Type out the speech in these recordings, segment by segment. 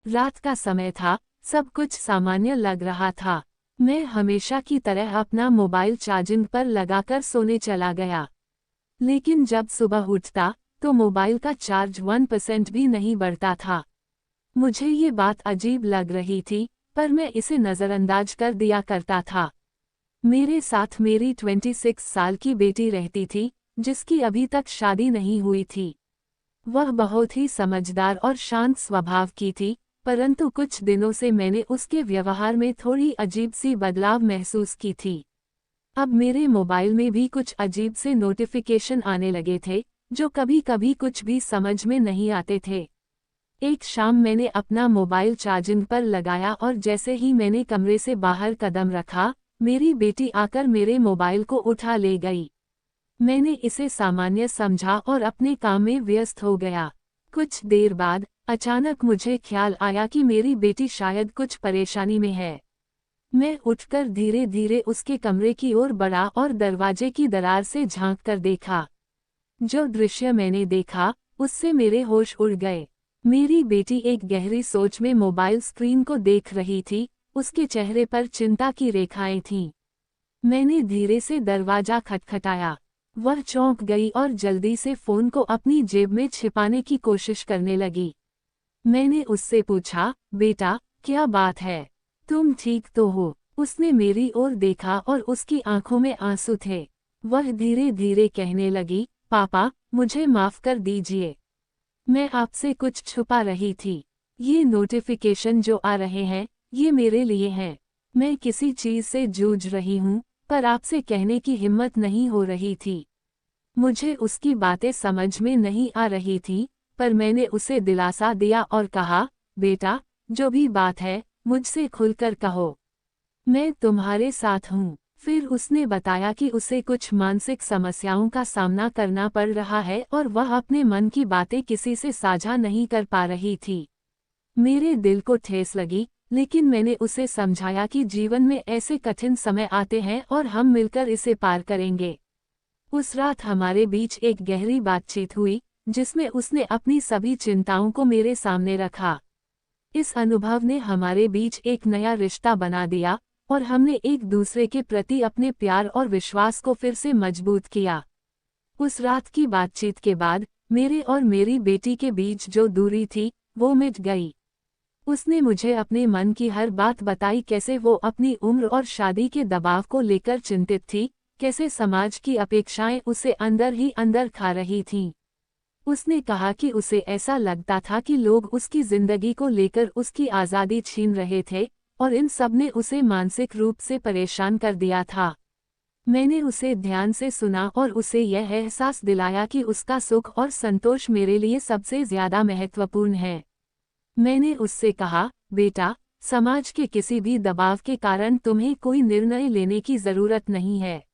रात का समय था, सब कुछ सामान्य लग रहा था। मैं हमेशा की तरह अपना मोबाइल चार्जिंग पर लगाकर सोने चला गया। लेकिन जब सुबह उठता, तो मोबाइल का चार्ज 1% भी नहीं बढ़ता था। मुझे ये बात अजीब लग रही थी, पर मैं इसे नज़रअंदाज कर दिया करता था। मेरे साथ मेरी 26 साल की बेटी रहती थी, जिसकी अभी तक शादी नहीं हुई थी। वह बहुत ही समझदार और शांत स्वभाव की थी, परंतु कुछ दिनों से मैंने उसके व्यवहार में थोड़ी अजीब सी बदलाव महसूस की थी। अब मेरे मोबाइल में भी कुछ अजीब से नोटिफिकेशन आने लगे थे, जो कभी-कभी कुछ भी समझ में नहीं आते थे। एक शाम मैंने अपना मोबाइल चार्जिंग पर लगाया और जैसे ही मैंने कमरे से बाहर कदम रखा, मेरी बेटी आकर मेरे मोबाइल को उठा ले गई। मैंने इसे सामान्य समझा और अपने काम में व्यस्त हो गया। कुछ देर बाद अचानक मुझे ख्याल आया कि मेरी बेटी शायद कुछ परेशानी में है। मैं उठकर धीरे-धीरे उसके कमरे की ओर बढ़ा और दरवाजे की दरार से झांक कर देखा। जो दृश्य मैंने देखा, उससे मेरे होश उड़ गए। मेरी बेटी एक गहरी सोच में मोबाइल स्क्रीन को देख रही थी, उसके चेहरे पर चिंता की रेखाएं थीं। मैंने धीरे से दरवाजा खटखटाया। वह चौंक गई और जल्दी से फोन को अपनी जेब में छिपाने की कोशिश करने लगी। मैंने उससे पूछा, बेटा, क्या बात है? तुम ठीक तो हो? उसने मेरी ओर देखा और उसकी आंखों में आंसू थे। वह धीरे धीरे कहने लगी, पापा, मुझे माफ कर दीजिए। मैं आपसे कुछ छुपा रही थी। ये नोटिफिकेशन जो आ रहे हैं, ये मेरे लिए हैं। मैं किसी चीज से जूझ रही हूँ, पर आपसे कहने की हिम्मत नहीं हो रही थी। मुझे उसकी बातें समझ में नहीं आ रही थी, पर मैंने उसे दिलासा दिया और कहा, बेटा, जो भी बात है, मुझसे खुलकर कहो। मैं तुम्हारे साथ हूँ। फिर उसने बताया कि उसे कुछ मानसिक समस्याओं का सामना करना पड़ रहा है और वह अपने मन की बातें किसी से साझा नहीं कर पा रही थी। मेरे दिल को ठेस लगी, लेकिन मैंने उसे समझाया कि जीवन में ऐसे कठिन समय आते हैं और हम मिलकर इसे पार करेंगे। उस रात हमारे बीच एक गहरी बातचीत हुई, जिसमें उसने अपनी सभी चिंताओं को मेरे सामने रखा। इस अनुभव ने हमारे बीच एक नया रिश्ता बना दिया और हमने एक दूसरे के प्रति अपने प्यार और विश्वास को फिर से मजबूत किया। उस रात की बातचीत के बाद मेरे और मेरी बेटी के बीच जो दूरी थी, वो मिट गई। उसने मुझे अपने मन की हर बात बताई, कैसे वो अपनी उम्र और शादी के दबाव को लेकर चिंतित थी, कैसे समाज की अपेक्षाएं उसे अंदर ही अंदर खा रही थीं। उसने कहा कि उसे ऐसा लगता था कि लोग उसकी जिंदगी को लेकर उसकी आज़ादी छीन रहे थे, और इन सब ने उसे मानसिक रूप से परेशान कर दिया था। मैंने उसे ध्यान से सुना और उसे यह एहसास दिलाया कि उसका सुख और संतोष मेरे लिए सबसे ज्यादा महत्वपूर्ण है। मैंने उससे कहा, बेटा, समाज के किसी भी दबाव के कारण तुम्हें कोई निर्णय लेने की जरूरत नहीं है।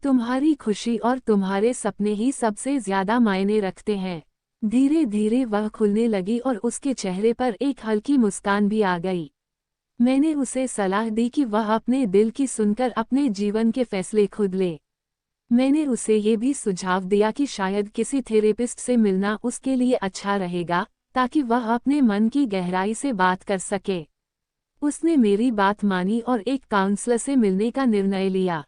तुम्हारी खुशी और तुम्हारे सपने ही सबसे ज्यादा मायने रखते हैं। धीरे धीरे वह खुलने लगी और उसके चेहरे पर एक हल्की मुस्कान भी आ गई। मैंने उसे सलाह दी कि वह अपने दिल की सुनकर अपने जीवन के फैसले खुद ले। मैंने उसे ये भी सुझाव दिया कि शायद किसी थेरेपिस्ट से मिलना उसके लिए अच्छा रहेगा, ताकि वह अपने मन की गहराई से बात कर सके। उसने मेरी बात मानी और एक काउंसलर से मिलने का निर्णय लिया।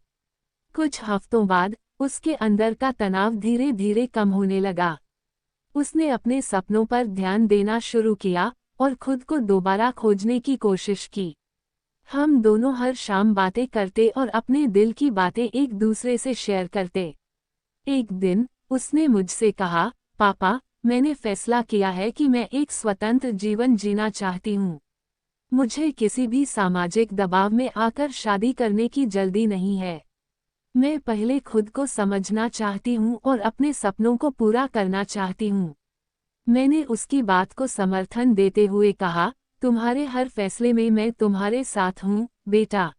कुछ हफ्तों बाद उसके अंदर का तनाव धीरे धीरे कम होने लगा। उसने अपने सपनों पर ध्यान देना शुरू किया और खुद को दोबारा खोजने की कोशिश की। हम दोनों हर शाम बातें करते और अपने दिल की बातें एक दूसरे से शेयर करते। एक दिन उसने मुझसे कहा, पापा, मैंने फैसला किया है कि मैं एक स्वतंत्र जीवन जीना चाहती हूँ। मुझे किसी भी सामाजिक दबाव में आकर शादी करने की जल्दी नहीं है। मैं पहले खुद को समझना चाहती हूँ और अपने सपनों को पूरा करना चाहती हूँ। मैंने उसकी बात को समर्थन देते हुए कहा, तुम्हारे हर फैसले में मैं तुम्हारे साथ हूँ, बेटा।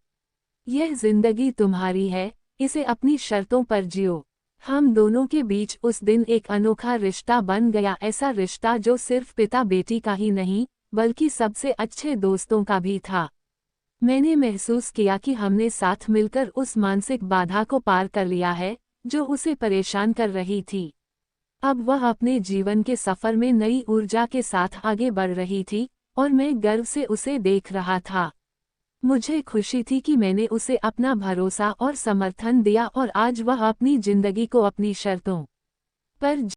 यह जिंदगी तुम्हारी है, इसे अपनी शर्तों पर जियो। हम दोनों के बीच उस दिन एक अनोखा रिश्ता बन गया, ऐसा रिश्ता जो सिर्फ पिता बेटी का ही नहीं, बल्कि सबसे अच्छे दोस्तों का भी था। मैंने महसूस किया कि हमने साथ मिलकर उस मानसिक बाधा को पार कर लिया है, जो उसे परेशान कर रही थी। अब वह अपने जीवन के सफर में नई ऊर्जा के साथ आगे बढ़ रही थी, और मैं गर्व से उसे देख रहा था। मुझे खुशी थी कि मैंने उसे अपना भरोसा और समर्थन दिया और आज वह अपनी जिंदगी को अपनी शर्तों पर